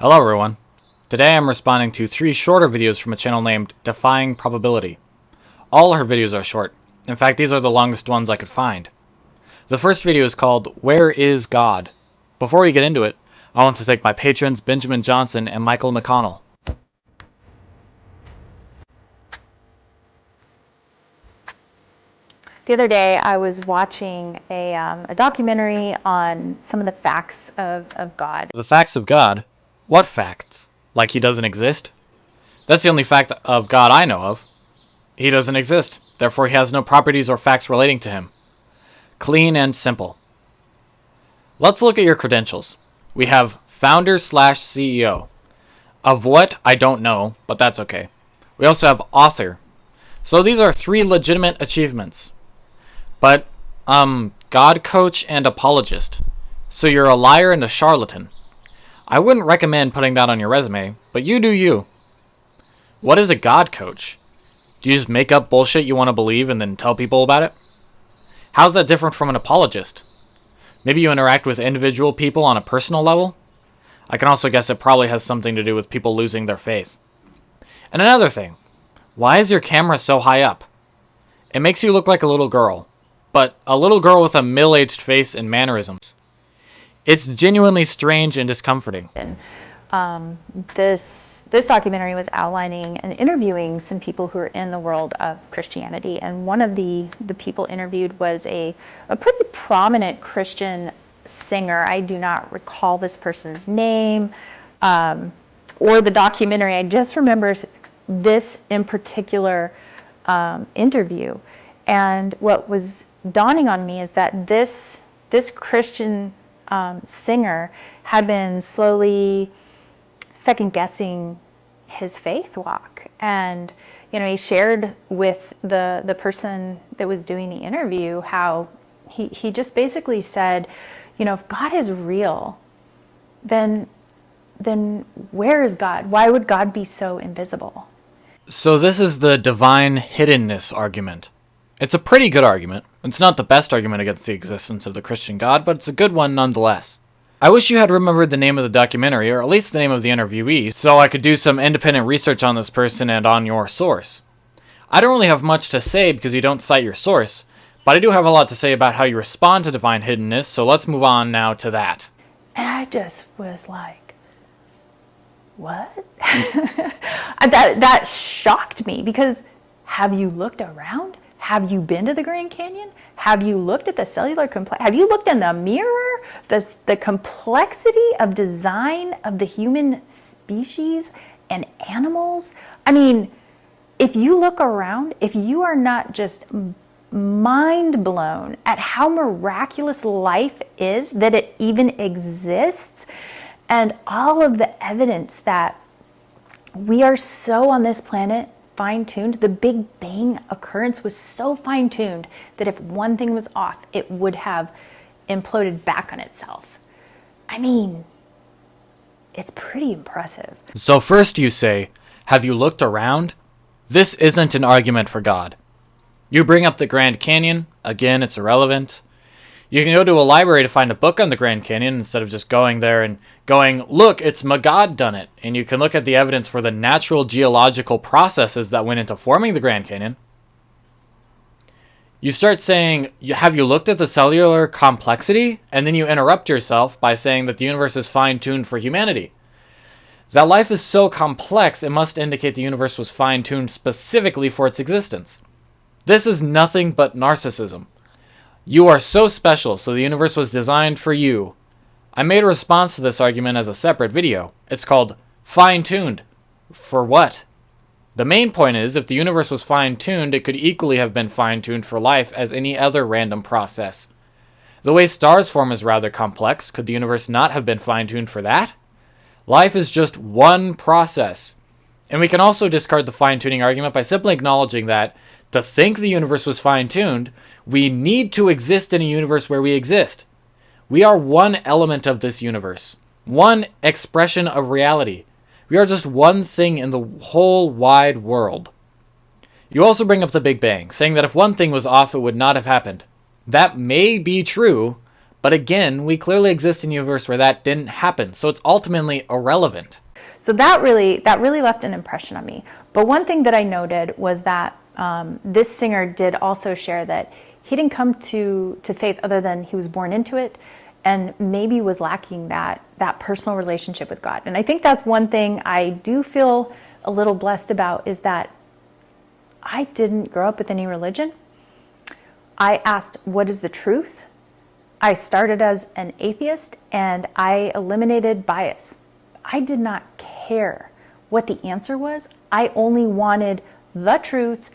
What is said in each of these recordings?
Hello everyone. Today I'm responding to 3 shorter videos from a channel named Defying Probability. All her videos are short. In fact, these are the longest ones I could find. The first video is called Where is God? Before we get into it, I want to thank my patrons Benjamin Johnson and Michael McConnell. The other day I was watching a documentary on some of the facts of God. The facts of God? What facts? Like he doesn't exist? That's the only fact of God I know of. He doesn't exist, therefore he has no properties or facts relating to him. Clean and simple. Let's look at your credentials. We have founder/CEO. Of what, I don't know, but that's okay. We also have author. So these are 3 legitimate achievements. But, God coach and apologist. So you're a liar and a charlatan. I wouldn't recommend putting that on your resume, but you do you. What is a God coach? Do you just make up bullshit you want to believe and then tell people about it? How's that different from an apologist? Maybe you interact with individual people on a personal level? I can also guess it probably has something to do with people losing their faith. And another thing, why is your camera so high up? It makes you look like a little girl, but a little girl with a middle-aged face and mannerisms. It's genuinely strange and discomforting. This documentary was outlining and interviewing some people who are in the world of Christianity, and one of the people interviewed was a pretty prominent Christian singer. I do not recall this person's name or the documentary. I just remember this in particular interview, and what was dawning on me is that this Christian singer had been slowly second-guessing his faith walk. And he shared with the person that was doing the interview how he just basically said, if God is real, then where is God? Why would God be so invisible? So this is the divine hiddenness argument. It's a pretty good argument. It's not the best argument against the existence of the Christian God, but it's a good one nonetheless. I wish you had remembered the name of the documentary, or at least the name of the interviewee, so I could do some independent research on this person and on your source. I don't really have much to say because you don't cite your source, but I do have a lot to say about how you respond to divine hiddenness, so let's move on now to that. And I just was like, what? That shocked me, because have you looked around? Have you been to the Grand Canyon? Have you looked at the cellular have you looked in the mirror? The complexity of design of the human species and animals? I mean, if you look around, if you are not just mind blown at how miraculous life is, that it even exists, and all of the evidence that we are so on this planet fine-tuned. The Big Bang occurrence was so fine-tuned that if one thing was off, it would have imploded back on itself. I mean, it's pretty impressive. So first you say, have you looked around? This isn't an argument for God. You bring up the Grand Canyon. Again, it's irrelevant. You can go to a library to find a book on the Grand Canyon instead of just going there and going, look, it's my God done it. And you can look at the evidence for the natural geological processes that went into forming the Grand Canyon. You start saying, have you looked at the cellular complexity? And then you interrupt yourself by saying that the universe is fine-tuned for humanity. That life is so complex, it must indicate the universe was fine-tuned specifically for its existence. This is nothing but narcissism. You are so special, so the universe was designed for you. I made a response to this argument as a separate video. It's called Fine-Tuned. For what? The main point is, if the universe was fine-tuned, it could equally have been fine-tuned for life as any other random process. The way stars form is rather complex. Could the universe not have been fine-tuned for that? Life is just one process. And we can also discard the fine-tuning argument by simply acknowledging that to think the universe was fine-tuned, we need to exist in a universe where we exist. We are one element of this universe, one expression of reality. We are just one thing in the whole wide world. You also bring up the Big Bang, saying that if one thing was off, it would not have happened. That may be true, But again, we clearly exist in a universe where that didn't happen, so it's ultimately irrelevant. So that really left an impression on me. But one thing that I noted was that this singer did also share that he didn't come to faith other than he was born into it, and maybe was lacking that personal relationship with God. And I think that's one thing I do feel a little blessed about, is that I didn't grow up with any religion. I asked, what is the truth? I started as an atheist, and I eliminated bias. I did not care what the answer was. I only wanted the truth,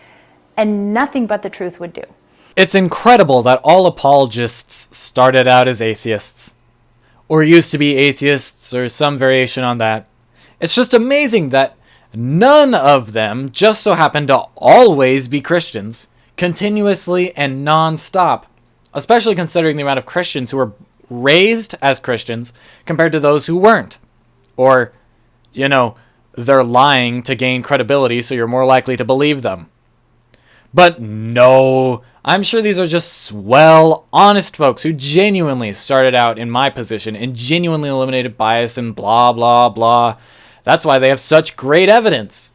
and nothing but the truth would do. It's incredible that all apologists started out as atheists, or used to be atheists, or some variation on that. It's just amazing that none of them just so happen to always be Christians, continuously and non-stop, especially considering the amount of Christians who were raised as Christians compared to those who weren't. Or, they're lying to gain credibility, so you're more likely to believe them. But no, I'm sure these are just swell, honest folks who genuinely started out in my position and genuinely eliminated bias and blah, blah, blah. That's why they have such great evidence.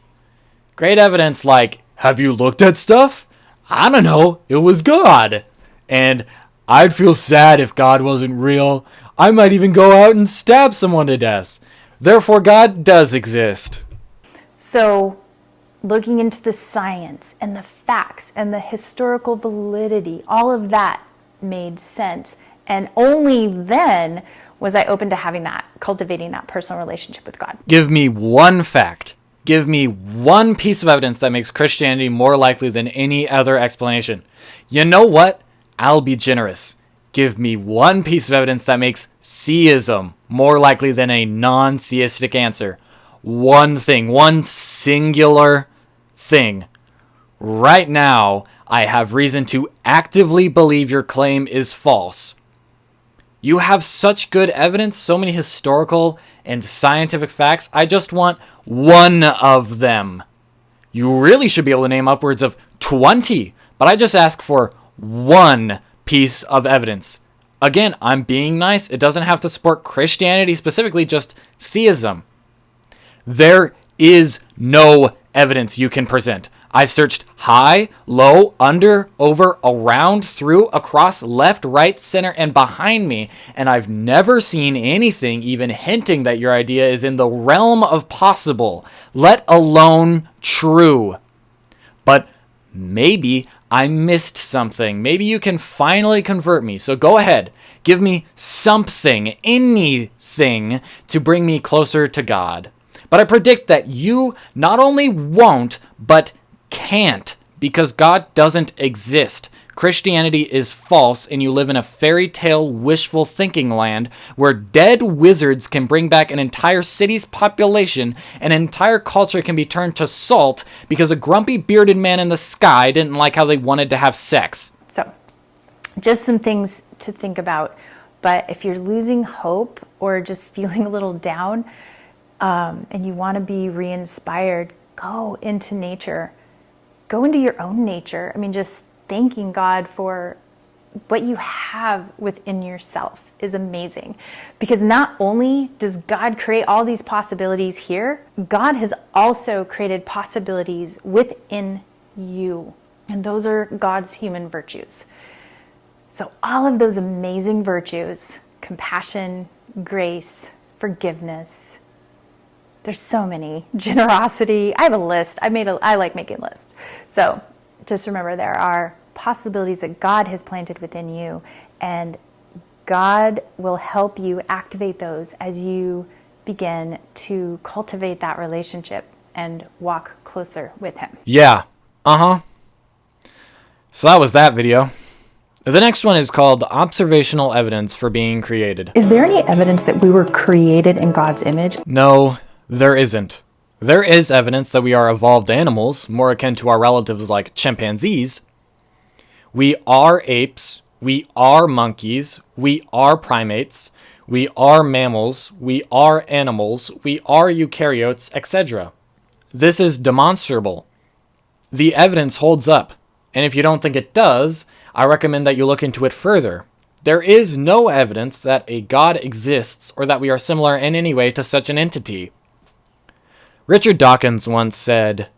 Great evidence like, have you looked at stuff? I don't know, it was God. And I'd feel sad if God wasn't real. I might even go out and stab someone to death. Therefore, God does exist. So, looking into the science and the facts and the historical validity, all of that made sense. And only then was I open to cultivating that personal relationship with God. Give me one fact. Give me one piece of evidence that makes Christianity more likely than any other explanation. You know what? I'll be generous. Give me one piece of evidence that makes theism more likely than a non-theistic answer. One thing, one singular thing. Right now, I have reason to actively believe your claim is false. You have such good evidence, so many historical and scientific facts. I just want one of them. You really should be able to name upwards of 20, but I just ask for one piece of evidence. Again, I'm being nice. It doesn't have to support Christianity specifically, just theism. There is no evidence you can present. I've searched high, low, under, over, around, through, across, left, right, center, and behind me, and I've never seen anything even hinting that your idea is in the realm of possible, let alone true. But maybe I missed something. Maybe you can finally convert me. So go ahead. Give me something, anything, to bring me closer to God. But I predict that you not only won't, but can't, because God doesn't exist. Christianity is false, and you live in a fairy tale wishful thinking land where dead wizards can bring back an entire city's population, and an entire culture can be turned to salt because a grumpy bearded man in the sky didn't like how they wanted to have sex. So, just some things to think about. But if you're losing hope or just feeling a little down, and you want to be re-inspired, go into nature. Go into your own nature. I mean, just thanking God for what you have within yourself is amazing. Because not only does God create all these possibilities here, God has also created possibilities within you. And those are God's human virtues. So all of those amazing virtues, compassion, grace, forgiveness, there's so many. Generosity. I have a list. I like making lists. So just remember, there are possibilities that God has planted within you, and God will help you activate those as you begin to cultivate that relationship and walk closer with Him. Yeah. So that was that video. The next one is called Observational Evidence for Being Created. Is there any evidence that we were created in God's image? No. There isn't. There is evidence that we are evolved animals, more akin to our relatives like chimpanzees. We are apes. We are monkeys. We are primates. We are mammals. We are animals. We are eukaryotes, etc. This is demonstrable. The evidence holds up. And if you don't think it does, I recommend that you look into it further. There is no evidence that a God exists or that we are similar in any way to such an entity. Richard Dawkins once said,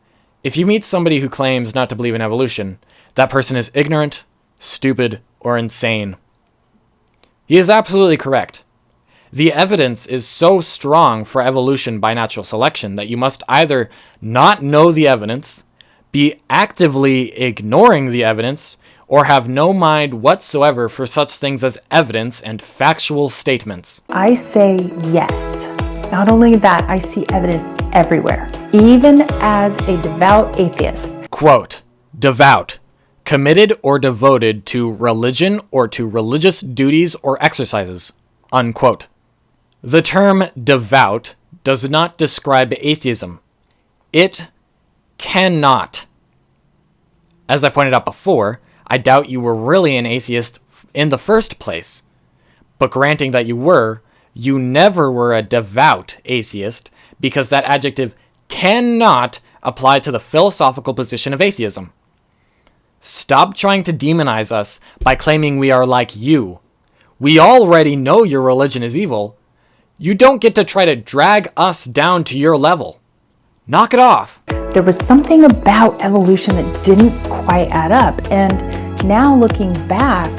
"If you meet somebody who claims not to believe in evolution, that person is ignorant, stupid, or insane." He is absolutely correct. The evidence is so strong for evolution by natural selection that you must either not know the evidence, be actively ignoring the evidence, or have no mind whatsoever for such things as evidence and factual statements. I say yes. Not only that, I see evidence everywhere, even as a devout atheist. Quote, devout, committed or devoted to religion or to religious duties or exercises, unquote. The term devout does not describe atheism. It cannot. As I pointed out before, I doubt you were really an atheist in the first place. But granting that you were, you never were a devout atheist because that adjective cannot apply to the philosophical position of atheism. Stop trying to demonize us by claiming we are like you. We already know your religion is evil. You don't get to try to drag us down to your level. Knock it off. There was something about evolution that didn't quite add up. And now looking back,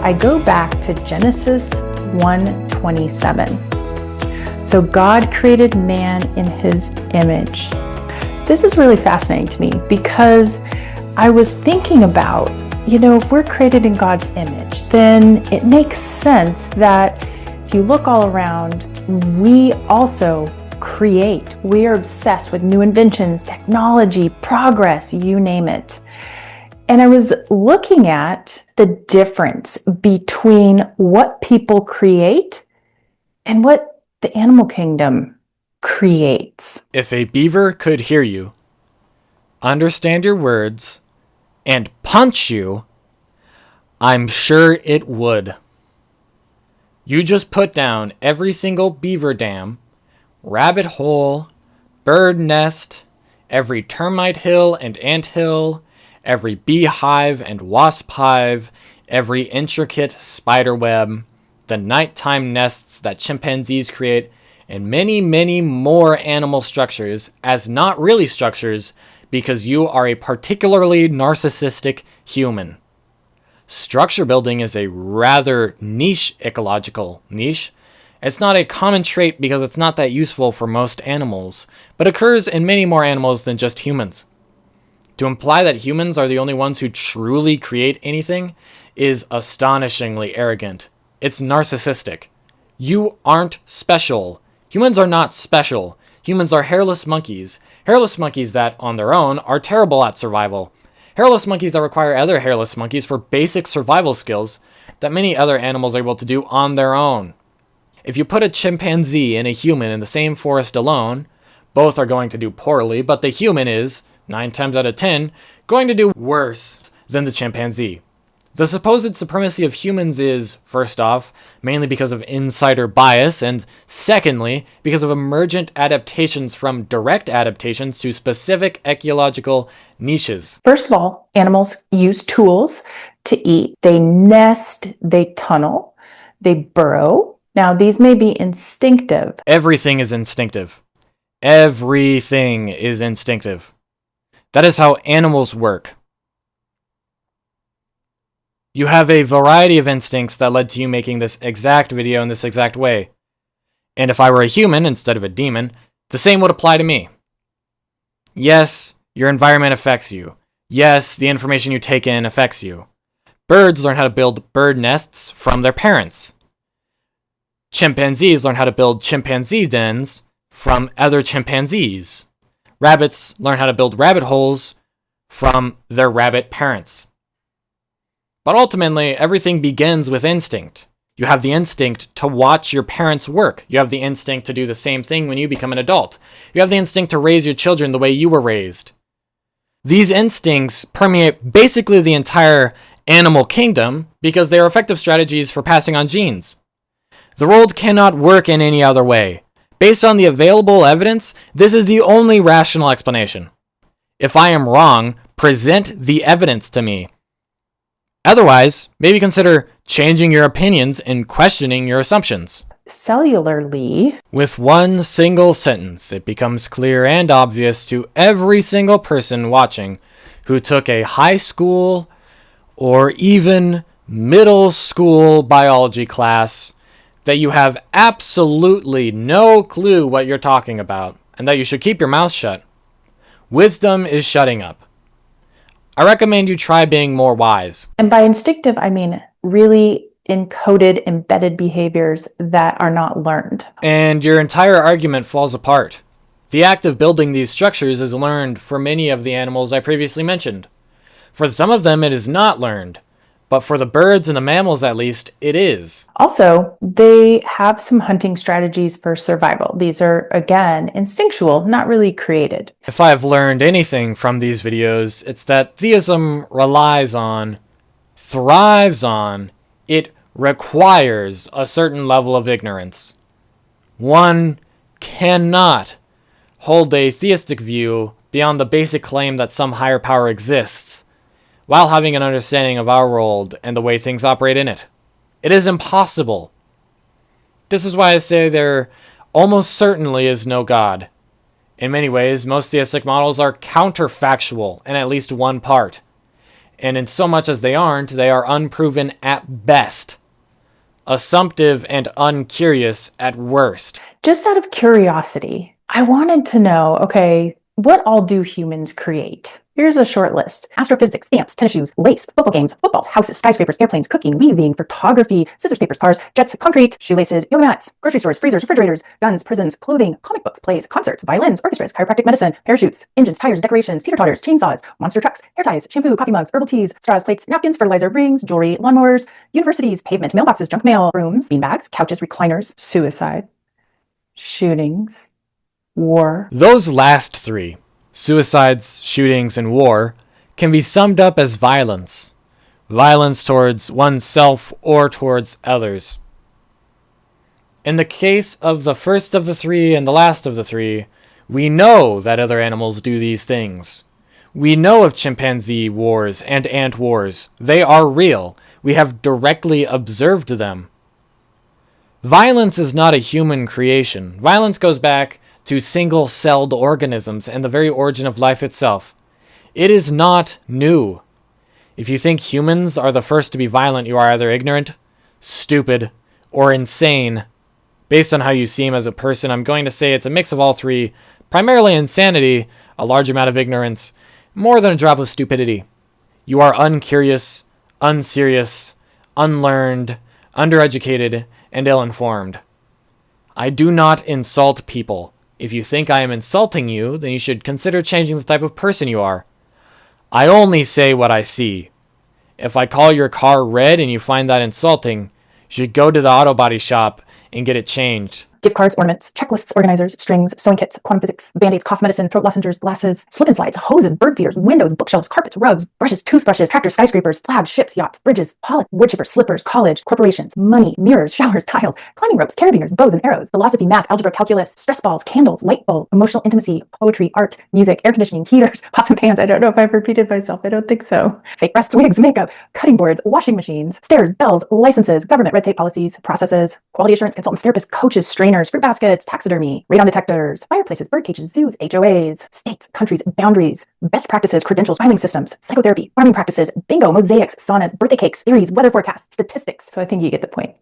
I go back to Genesis 1:27. So God created man in his image. This is really fascinating to me because I was thinking about, if we're created in God's image, then it makes sense that if you look all around, we also create. We are obsessed with new inventions, technology, progress, you name it. And I was looking at the difference between what people create and what the animal kingdom creates. If a beaver could hear you, understand your words, and punch you, I'm sure it would. You just put down every single beaver dam, rabbit hole, bird nest, every termite hill and ant hill, every beehive and wasp hive, every intricate spider web, the nighttime nests that chimpanzees create, and many, many more animal structures as not really structures because you are a particularly narcissistic human. Structure building is a rather niche ecological niche. It's not a common trait because it's not that useful for most animals, but occurs in many more animals than just humans. To imply that humans are the only ones who truly create anything is astonishingly arrogant. It's narcissistic. You aren't special. Humans are not special. Humans are hairless monkeys. Hairless monkeys that, on their own, are terrible at survival. Hairless monkeys that require other hairless monkeys for basic survival skills that many other animals are able to do on their own. If you put a chimpanzee and a human in the same forest alone, both are going to do poorly, but the human is, 9 times out of 10, going to do worse than the chimpanzee. The supposed supremacy of humans is, first off, mainly because of insider bias, and secondly, because of emergent adaptations from direct adaptations to specific ecological niches. First of all, animals use tools to eat. They nest, they tunnel, they burrow. Now, these may be instinctive. Everything is instinctive. Everything is instinctive. That is how animals work. You have a variety of instincts that led to you making this exact video in this exact way. And if I were a human instead of a demon, the same would apply to me. Yes, your environment affects you. Yes, the information you take in affects you. Birds learn how to build bird nests from their parents. Chimpanzees learn how to build chimpanzee dens from other chimpanzees. Rabbits learn how to build rabbit holes from their rabbit parents. But ultimately, everything begins with instinct. You have the instinct to watch your parents work. You have the instinct to do the same thing when you become an adult. You have the instinct to raise your children the way you were raised. These instincts permeate basically the entire animal kingdom because they are effective strategies for passing on genes. The world cannot work in any other way. Based on the available evidence, this is the only rational explanation. If I am wrong, present the evidence to me. Otherwise, maybe consider changing your opinions and questioning your assumptions. Cellularly, With one single sentence, it becomes clear and obvious to every single person watching who took a high school or even middle school biology class that you have absolutely no clue what you're talking about and that you should keep your mouth shut. Wisdom is shutting up. I recommend you try being more wise. and by instinctive, I mean really encoded, embedded behaviors that are not learned. And your entire argument falls apart. The act of building these structures is learned for many of the animals I previously mentioned. For some of them, it is not learned, but for the birds and the mammals at least, it is. Also, they have some hunting strategies for survival. These are, again, instinctual, not really created. If I have learned anything from these videos, it's that theism relies on, thrives on, it requires a certain level of ignorance. One cannot hold a theistic view beyond the basic claim that some higher power exists, while having an understanding of our world and the way things operate in it. It is impossible. This is why I say there almost certainly is no God. In many ways, most theistic models are counterfactual in at least one part. And in so much as they aren't, they are unproven at best, assumptive and uncurious at worst. Just out of curiosity, I wanted to know, okay, what all do humans create? Here's a short list. Astrophysics, stamps, tennis shoes, lace, football games, footballs, houses, skyscrapers, airplanes, cooking, weaving, photography, scissors, papers, cars, jets, concrete, shoelaces, yoga mats, grocery stores, freezers, refrigerators, guns, prisons, clothing, comic books, plays, concerts, violins, orchestras, chiropractic medicine, parachutes, engines, tires, decorations, teeter-totters, chainsaws, monster trucks, hair ties, shampoo, coffee mugs, herbal teas, straws, plates, napkins, fertilizer, rings, jewelry, lawnmowers, universities, pavement, mailboxes, junk mail, rooms, beanbags, couches, recliners, suicide, shootings, war. Those last three, suicides, shootings, and war, can be summed up as violence. Violence towards oneself or towards others. In the case of the first of the three and the last of the three, we know that other animals do these things. We know of chimpanzee wars and ant wars. They are real. We have directly observed them. Violence is not a human creation. Violence goes back to single-celled organisms and the very origin of life itself. It is not new. If you think humans are the first to be violent, you are either ignorant, stupid, or insane. Based on how you seem as a person, I'm going to say it's a mix of all three, primarily insanity, a large amount of ignorance, more than a drop of stupidity. You are uncurious, unserious, unlearned, undereducated, and ill-informed. I do not insult people. If you think I am insulting you, then you should consider changing the type of person you are. I only say what I see. If I call your car red and you find that insulting, you should go to the auto body shop and get it changed. Gift cards, ornaments, checklists, organizers, strings, sewing kits, quantum physics, band-aids, cough medicine, throat lozenges, glasses, slip and slides, hoses, bird feeders, windows, bookshelves, carpets, rugs, brushes, toothbrushes, tractors, skyscrapers, flags, ships, yachts, bridges, pollock, wood chippers, slippers, college, corporations, money, mirrors, showers, tiles, climbing ropes, carabiners, bows and arrows, philosophy, math, algebra, calculus, stress balls, candles, light bulb, emotional intimacy, poetry, art, music, air conditioning, heaters, pots and pans. I don't know if I've repeated myself. I don't think so. Fake breasts, wigs, makeup, cutting boards, washing machines, stairs, bells, licenses, government red tape policies, processes, quality assurance consultants, therapists, coaches, strainers, fruit baskets, taxidermy, radon detectors, fireplaces, bird cages, zoos, HOAs, states, countries, boundaries, best practices, credentials, filing systems, psychotherapy, farming practices, bingo, mosaics, saunas, birthday cakes, theories, weather forecasts, statistics. So I think you get the point.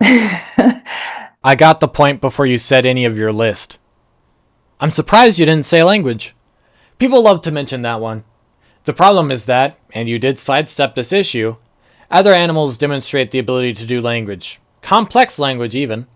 I got the point before you said any of your list. I'm surprised you didn't say language. People love to mention that one. The problem is that, and you did sidestep this issue, other animals demonstrate the ability to do language. Complex language, even.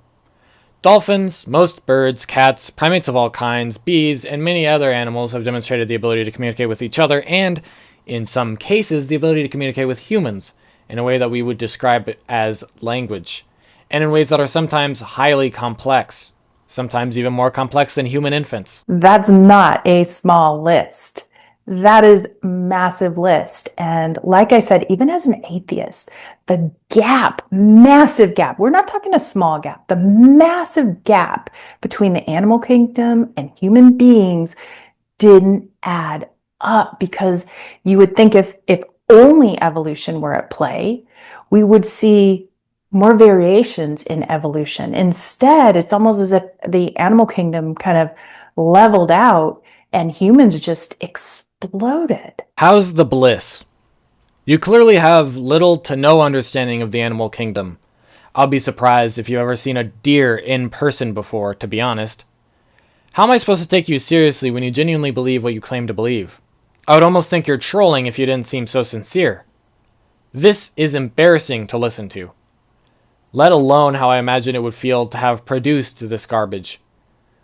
Dolphins, most birds, cats, primates of all kinds, bees, and many other animals have demonstrated the ability to communicate with each other and, in some cases, the ability to communicate with humans in a way that we would describe it as language, and in ways that are sometimes highly complex, sometimes even more complex than human infants. That's not a small list. That is a massive list. And like I said, even as an atheist, the gap, massive gap, we're not talking a small gap, the massive gap between the animal kingdom and human beings didn't add up, because you would think if only evolution were at play, we would see more variations in evolution. Instead, it's almost as if the animal kingdom kind of leveled out and humans just exploded. How's the bliss? You clearly have little to no understanding of the animal kingdom. I'll be surprised if you've ever seen a deer in person before, to be honest. How am I supposed to take you seriously when you genuinely believe what you claim to believe? I would almost think you're trolling if you didn't seem so sincere. This is embarrassing to listen to. Let alone how I imagine it would feel to have produced this garbage.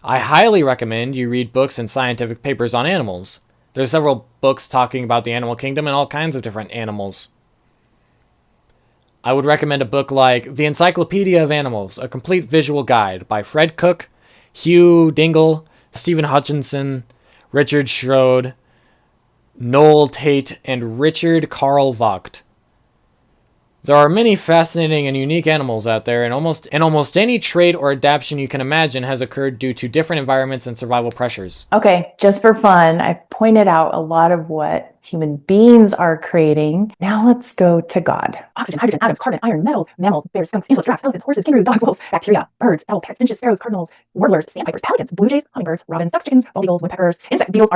I highly recommend you read books and scientific papers on animals. There's several books talking about the animal kingdom and all kinds of different animals. I would recommend a book like The Encyclopedia of Animals, a complete visual guide by Fred Cook, Hugh Dingle, Stephen Hutchinson, Richard Schroed, Noel Tate, and Richard Karl Vogt. There are many fascinating and unique animals out there, and almost any trait or adaptation you can imagine has occurred due to different environments and survival pressures. Okay, just for fun, I pointed out a lot of what human beings are creating. Now let's go to God. Oxygen, hydrogen, atoms, carbon, iron, metals, mammals, bears, skunks, antelopes, giraffes, elephants, horses, kangaroos, dogs, wolves, bacteria, birds, owls, parrots, finches, sparrows, cardinals, warblers, sandpipers, pelicans, blue jays, hummingbirds, robins, ducks, chickens, bald eagles, woodpeckers, insects, beetles,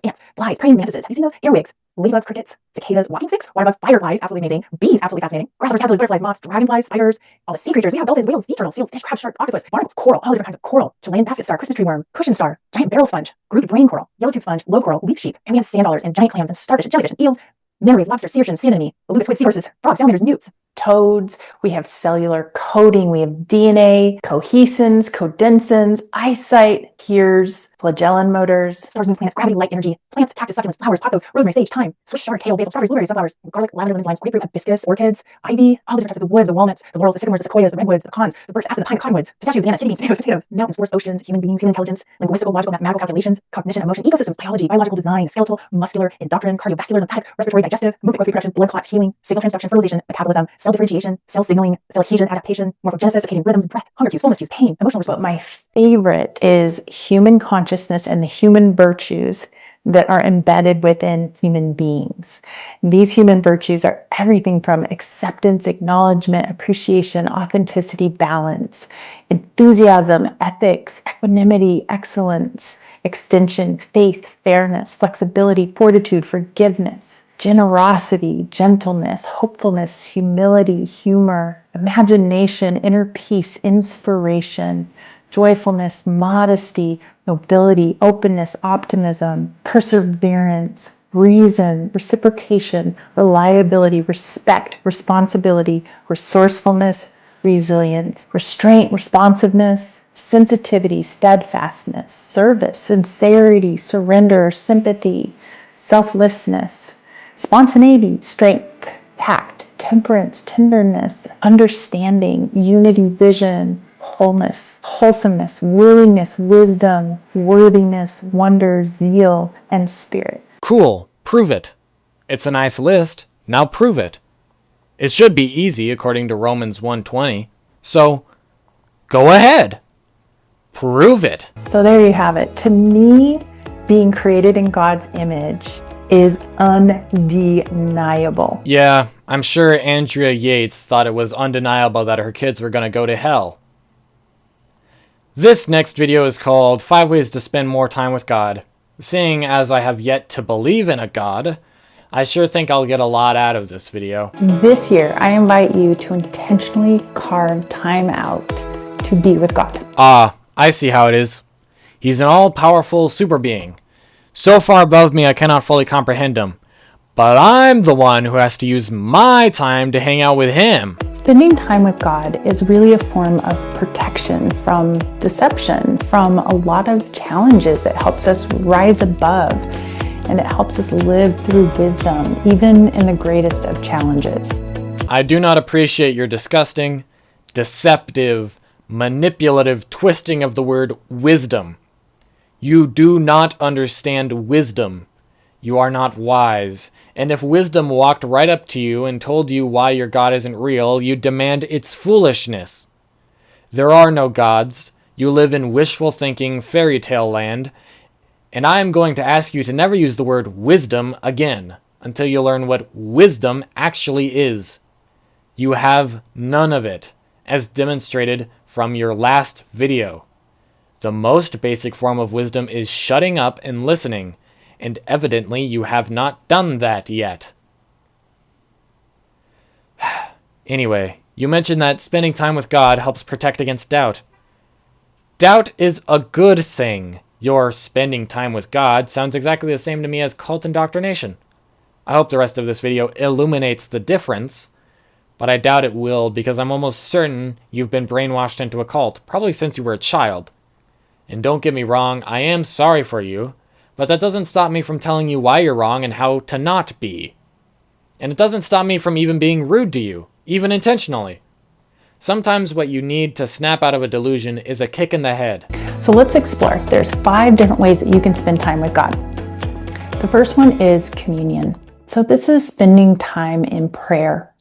ants, flies, praying mantises. Have you seen those? Earwigs, ladybugs, crickets, cicadas, walking sticks, water bugs, fireflies, absolutely amazing, bees, absolutely fascinating, grasshoppers, caterpillars, butterflies, moths, dragonflies, spiders, all the sea creatures. We have dolphins, whales, sea turtles, seals, fish, crabs, shark, octopus, barnacles, coral, all the different kinds of coral, Chilean basket star, Christmas tree worm, cushion star, giant barrel sponge, grooved brain coral, yellow tube sponge, lobe coral, leaf sheep, and we have sand dollars and giant clams and starfish and jellyfish and eels, manta rays, lobsters, sea urchins, sea anemone, beluga squid, seahorses, frogs, salamanders, newts, toads. We have cellular coding. We have DNA, cohesins, codensins, eyesight, hears, flagellum motors, stars, moons, planets, gravity, light, energy, plants, cactus, succulents, flowers, pothos, rosemary, sage, thyme, Swiss chard, kale, basil, strawberries, blueberries, sunflowers, garlic, lavender, lemons, limes, grapefruit, hibiscus, orchids, ivy, all the different types of the woods, the walnuts, the laurels, the sycamores, the sequoias, the redwoods, the pecans, the birch, aspen, the pine, the cottonwoods, pistachios, bananas, kidney beans, tomatoes, potatoes, mountains, forests, oceans, human beings, human intelligence, linguistical, logical, mathematical calculations, cognition, emotion, ecosystems, biology, biological design, skeletal, muscular, endocrine, cardiovascular, lymphatic, respiratory, digestive, movement, growth, reproduction, blood clots, healing, signal transduction, fertilization, metabolism, cell differentiation, cell signaling, cell adhesion, adaptation, morphogenesis, circadian rhythms, breath, hunger cues, fullness cues, pain, emotional response. But my favorite is human consciousness and the human virtues that are embedded within human beings. These human virtues are everything from acceptance, acknowledgement, appreciation, authenticity, balance, enthusiasm, ethics, equanimity, excellence, extension, faith, fairness, flexibility, fortitude, forgiveness, generosity, gentleness, hopefulness, humility, humor, imagination, inner peace, inspiration, joyfulness, modesty, nobility, openness, optimism, perseverance, reason, reciprocation, reliability, respect, responsibility, resourcefulness, resilience, restraint, responsiveness, sensitivity, steadfastness, service, sincerity, surrender, sympathy, selflessness, spontaneity, strength, tact, temperance, tenderness, understanding, unity, vision, wholeness, wholesomeness, willingness, wisdom, worthiness, wonder, zeal, and spirit. Cool. Prove it. It's a nice list. Now prove it. It should be easy according to Romans 1:20. So, go ahead. Prove it. So there you have it. To me, being created in God's image is undeniable. Yeah, I'm sure Andrea Yates thought it was undeniable that her kids were going to go to hell. This next video is called 5 Ways to Spend More Time with God. Seeing as I have yet to believe in a God, I sure think I'll get a lot out of this video. This year, I invite you to intentionally carve time out to be with God. I see how it is. He's an all-powerful super being. So far above me I cannot fully comprehend him. But I'm the one who has to use my time to hang out with him. Spending time with God is really a form of protection from deception, from a lot of challenges. It helps us rise above, and it helps us live through wisdom, even in the greatest of challenges. I do not appreciate your disgusting, deceptive, manipulative twisting of the word wisdom. You do not understand wisdom. You are not wise. And if wisdom walked right up to you and told you why your God isn't real, you'd demand its foolishness. There are no gods. You live in wishful thinking fairy tale land. And I am going to ask you to never use the word wisdom again until you learn what wisdom actually is. You have none of it, as demonstrated from your last video. The most basic form of wisdom is shutting up and listening, and evidently you have not done that yet. Anyway, you mentioned that spending time with God helps protect against doubt. Doubt is a good thing. Your spending time with God sounds exactly the same to me as cult indoctrination. I hope the rest of this video illuminates the difference, but I doubt it will because I'm almost certain you've been brainwashed into a cult, probably since you were a child. And don't get me wrong, I am sorry for you, but that doesn't stop me from telling you why you're wrong and how to not be. And it doesn't stop me from even being rude to you, even intentionally. Sometimes what you need to snap out of a delusion is a kick in the head. So let's explore. There's 5 different ways that you can spend time with God. The first one is communion. So this is spending time in prayer.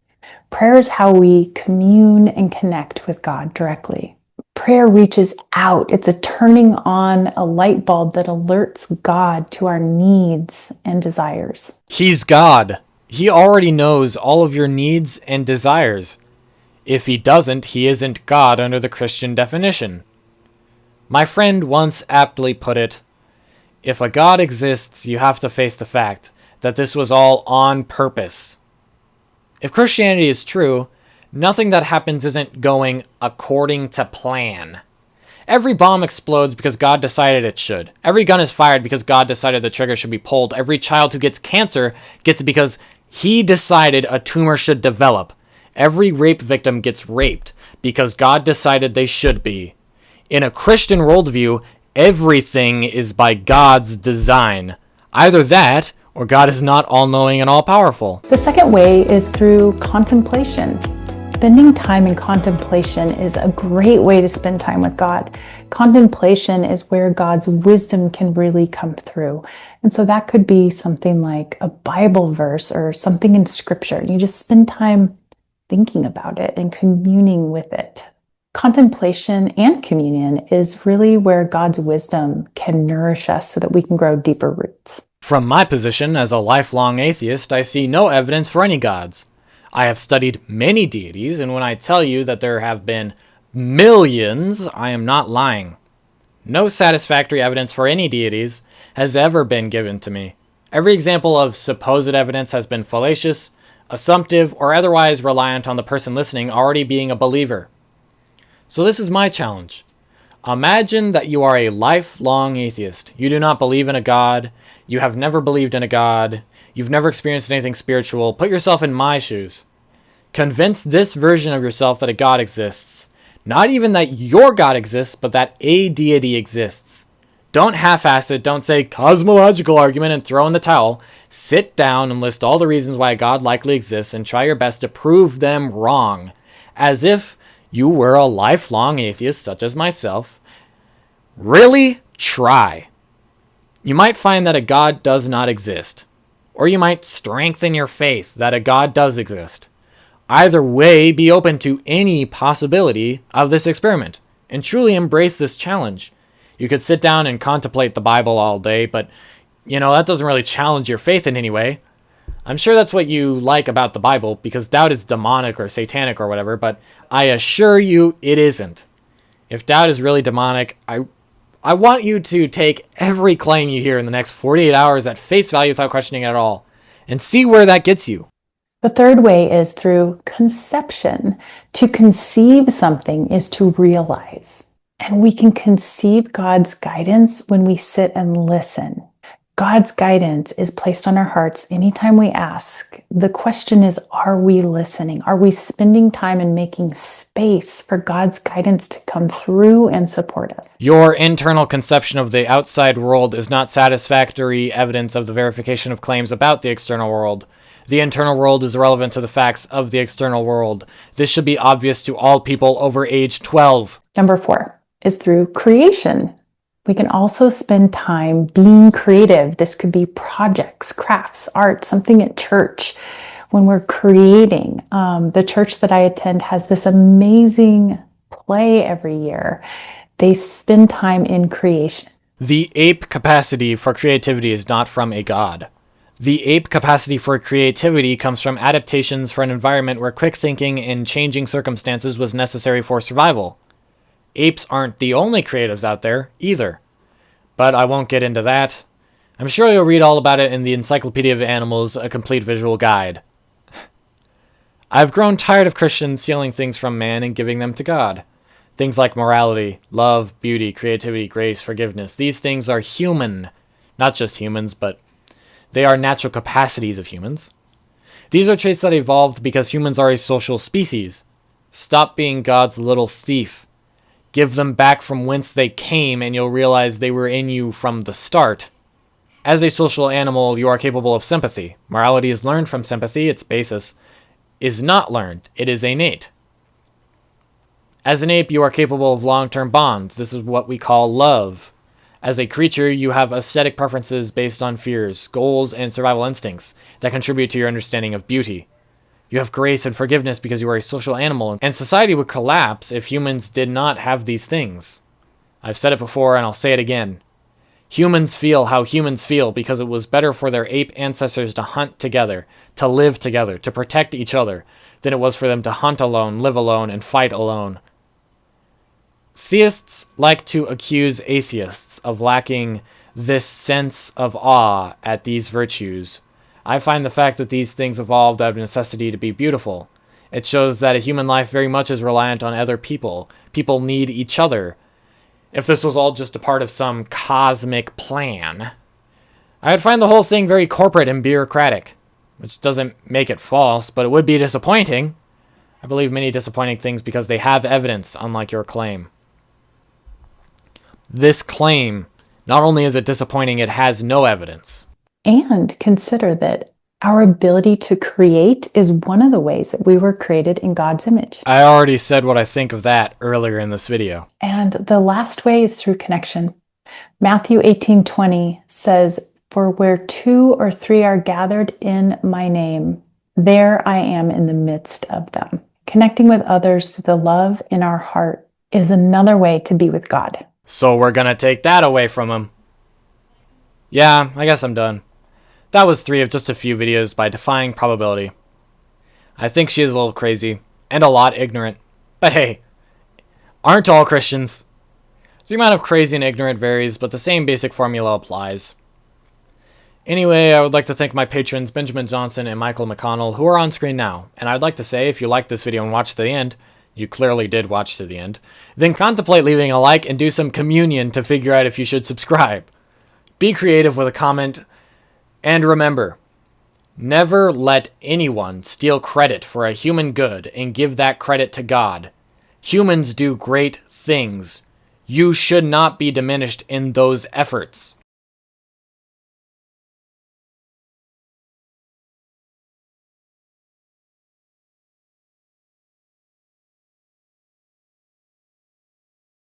Prayer is how we commune and connect with God directly. Prayer reaches out. It's a turning on a light bulb that alerts God to our needs and desires. He's God. He already knows all of your needs and desires. If he doesn't, he isn't God under the Christian definition. My friend once aptly put it, if a God exists, you have to face the fact that this was all on purpose. If Christianity is true, nothing that happens isn't going according to plan. Every bomb explodes because God decided it should. Every gun is fired because God decided the trigger should be pulled. Every child who gets cancer gets it because he decided a tumor should develop. Every rape victim gets raped because God decided they should be. In a Christian worldview, everything is by God's design. Either that, or God is not all-knowing and all-powerful. The second way is through contemplation. Spending time in contemplation is a great way to spend time with God. Contemplation is where God's wisdom can really come through. And so that could be something like a Bible verse or something in Scripture. You just spend time thinking about it and communing with it. Contemplation and communion is really where God's wisdom can nourish us so that we can grow deeper roots. From my position as a lifelong atheist, I see no evidence for any gods. I have studied many deities, and when I tell you that there have been millions, I am not lying. No satisfactory evidence for any deities has ever been given to me. Every example of supposed evidence has been fallacious, assumptive, or otherwise reliant on the person listening already being a believer. So this is my challenge. Imagine that you are a lifelong atheist. You do not believe in a God. You have never believed in a God. You've never experienced anything spiritual. Put yourself in my shoes. Convince this version of yourself that a God exists. Not even that your God exists, but that a deity exists. Don't half-ass it. Don't say cosmological argument and throw in the towel. Sit down and list all the reasons why a God likely exists and try your best to prove them wrong. As if you were a lifelong atheist such as myself. Really try. You might find that a God does not exist. Or you might strengthen your faith that a God does exist. Either way, be open to any possibility of this experiment and truly embrace this challenge. You could sit down and contemplate the Bible all day, but, that doesn't really challenge your faith in any way. I'm sure that's what you like about the Bible, because doubt is demonic or satanic or whatever, but I assure you it isn't. If doubt is really demonic, I want you to take every claim you hear in the next 48 hours at face value without questioning it at all, and see where that gets you. The third way is through conception. To conceive something is to realize. And we can conceive God's guidance when we sit and listen. God's guidance is placed on our hearts anytime we ask. The question is, are we listening? Are we spending time and making space for God's guidance to come through and support us? Your internal conception of the outside world is not satisfactory evidence of the verification of claims about the external world. The internal world is irrelevant to the facts of the external world. This should be obvious to all people over age 12. Number 4 is through creation. We can also spend time being creative. This could be projects, crafts, art, something at church. When we're creating, the church that I attend has this amazing play every year. They spend time in creation. The ape capacity for creativity is not from a god. The ape capacity for creativity comes from adaptations for an environment where quick thinking in changing circumstances was necessary for survival. Apes aren't the only creatives out there, either. But I won't get into that. I'm sure you'll read all about it in the Encyclopedia of Animals, a complete visual guide. I've grown tired of Christians stealing things from man and giving them to God. Things like morality, love, beauty, creativity, grace, forgiveness. These things are human. Not just humans, but they are natural capacities of humans. These are traits that evolved because humans are a social species. Stop being God's little thief. Give them back from whence they came, and you'll realize they were in you from the start. As a social animal, you are capable of sympathy. Morality is learned from sympathy. Its basis is not learned. It is innate. As an ape, you are capable of long-term bonds. This is what we call love. As a creature, you have aesthetic preferences based on fears, goals, and survival instincts that contribute to your understanding of beauty. You have grace and forgiveness because you are a social animal, and society would collapse if humans did not have these things. I've said it before, and I'll say it again. Humans feel how humans feel because it was better for their ape ancestors to hunt together, to live together, to protect each other, than it was for them to hunt alone, live alone, and fight alone. Theists like to accuse atheists of lacking this sense of awe at these virtues. I find the fact that these things evolved out of necessity to be beautiful. It shows that a human life very much is reliant on other people. People need each other. If this was all just a part of some cosmic plan, I would find the whole thing very corporate and bureaucratic, which doesn't make it false, but it would be disappointing. I believe many disappointing things because they have evidence, unlike your claim. This claim, not only is it disappointing, it has no evidence. And consider that our ability to create is one of the ways that we were created in God's image. I already said what I think of that earlier in this video. And the last way is through connection. Matthew 18:20 says, "For where 2 or 3 are gathered in my name, there I am in the midst of them." Connecting with others through the love in our heart is another way to be with God. So we're gonna take that away from him. Yeah, I guess I'm done. That was 3 of just a few videos by Defying Probability. I think she is a little crazy, and a lot ignorant. But hey, aren't all Christians? The amount of crazy and ignorant varies, but the same basic formula applies. Anyway, I would like to thank my patrons Benjamin Johnson and Michael McConnell, who are on screen now. And I'd like to say, if you liked this video and watched to the end, you clearly did watch to the end, then contemplate leaving a like and do some communion to figure out if you should subscribe. Be creative with a comment. And remember, never let anyone steal credit for a human good and give that credit to God. Humans do great things. You should not be diminished in those efforts.